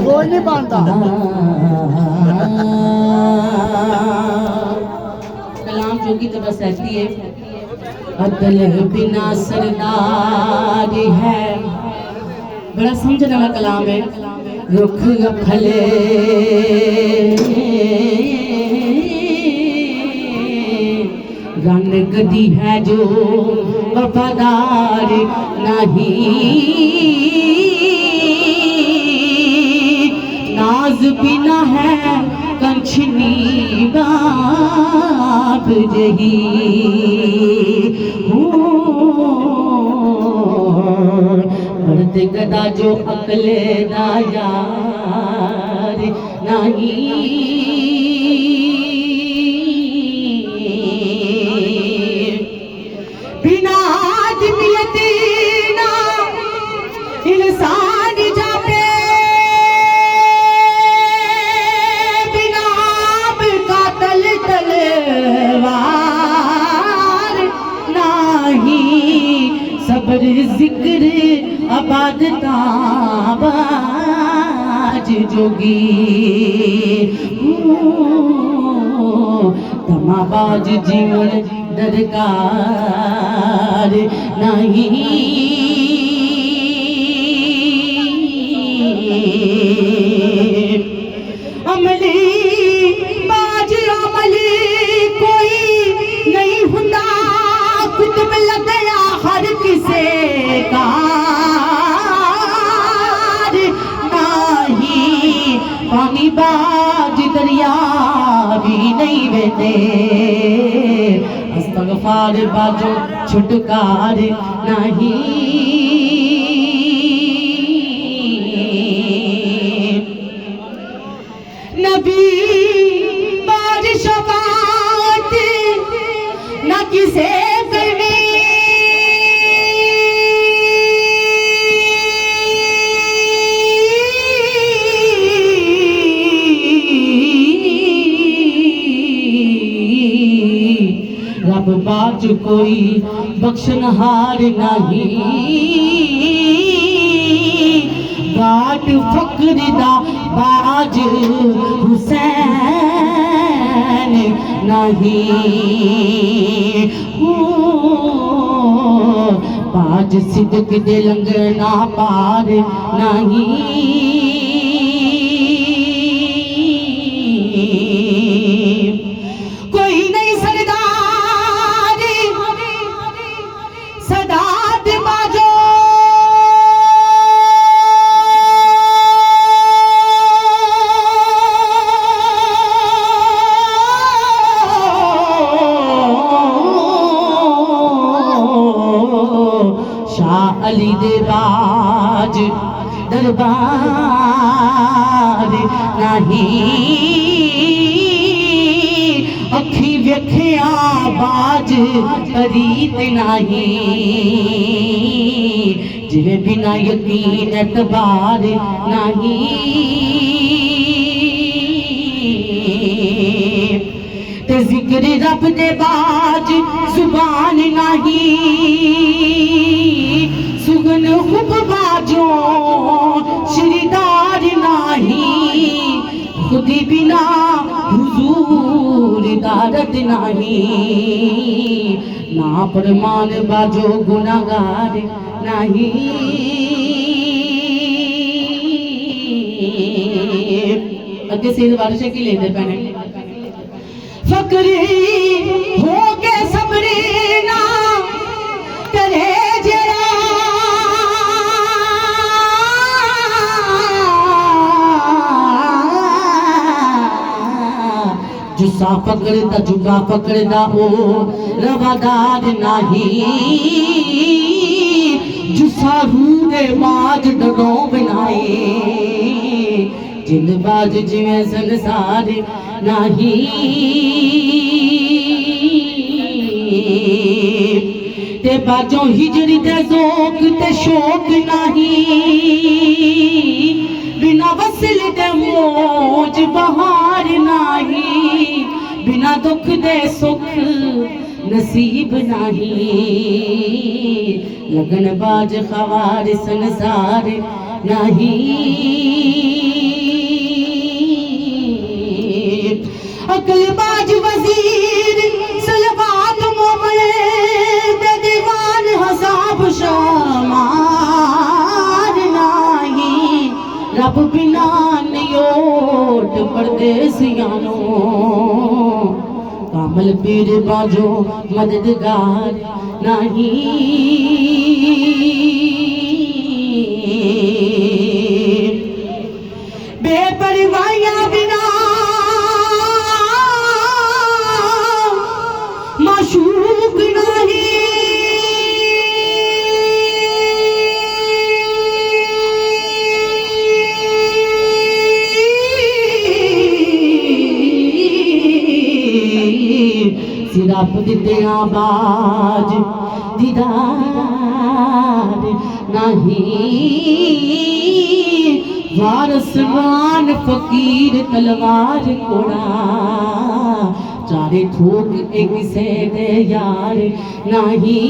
कोई नहीं मानता। कलाम जोगी तो बस ऐसी है, अदल बिना सरदार है, बड़ा समझने वाला कलाम है। रुख खले रन गदी है जो वफादार नहीं, नाज बिना है कंचनी बाप जही मर्द गदा जो अकले ना यार नहीं, बिना आदमियत ना इंसान जाते, बिना आब का तलवार नहीं, सब्र जिक्र आबादता बाज जोगी तमाबाज जीवन दरकार नहीं, अमली बाज अमली कोई नहीं हुंदा, कुतुब लग गया हर किसे का नहीं, पानी बाज दरिया भी नहीं बहते, अस्तगफार बाजो छुटकार नहीं, नबी बाज शफाअत न किसे करनी, रब बाज कोई बख्शनहार नहीं, बाट फक्र दा बाज हुसैन नहीं, बाज सिद्क दे लंघना पार नहीं, कोई नहीं सरदार सदात बाजो, शाह अली दे बाज दरबार नहीं, अखी वेखिया बाज परीत नहीं, जिन्हें बिना यकीन एतबार नहीं, ते जिक्र रब दे बाज जुबान नहीं, सुगन खुब बाजो श्रीदार नहीं, खुदी बिना हुजूर दारत नहीं, ना फरमान बाजो गुनाहगार नहीं, अगे से बारिश की लेते पैने फकरी हो के सबरी ना करे जरा, जुस्सा पकड़ता जुबा पकड़ता ओ रवादार नहीं, जुस्सा रूदे बाज डरो बनाए, जिन बाज जिवें संसार नहीं, ते बाजों हिजरी ते ज़ौक़ ते शौक नहीं, बिना वसल दे मौज बहार नहीं, बिना दुख दे सुख नसीब नहीं, लगन बाज खवार संसार नहीं। अकलबाज वजीर सलवात मोमन दीवान हसाब शमार नहीं। रब बिना नियोट परदेसियानो, कामल पीर बाजो मददगार नहीं। बेपरवाहियां बिना माशूक नहीं। सिरप दिते आबाज दीदार नहीं। वारसवान फकीर तलवार कोड़ा, चारे ठोक एक से दे यार नहीं।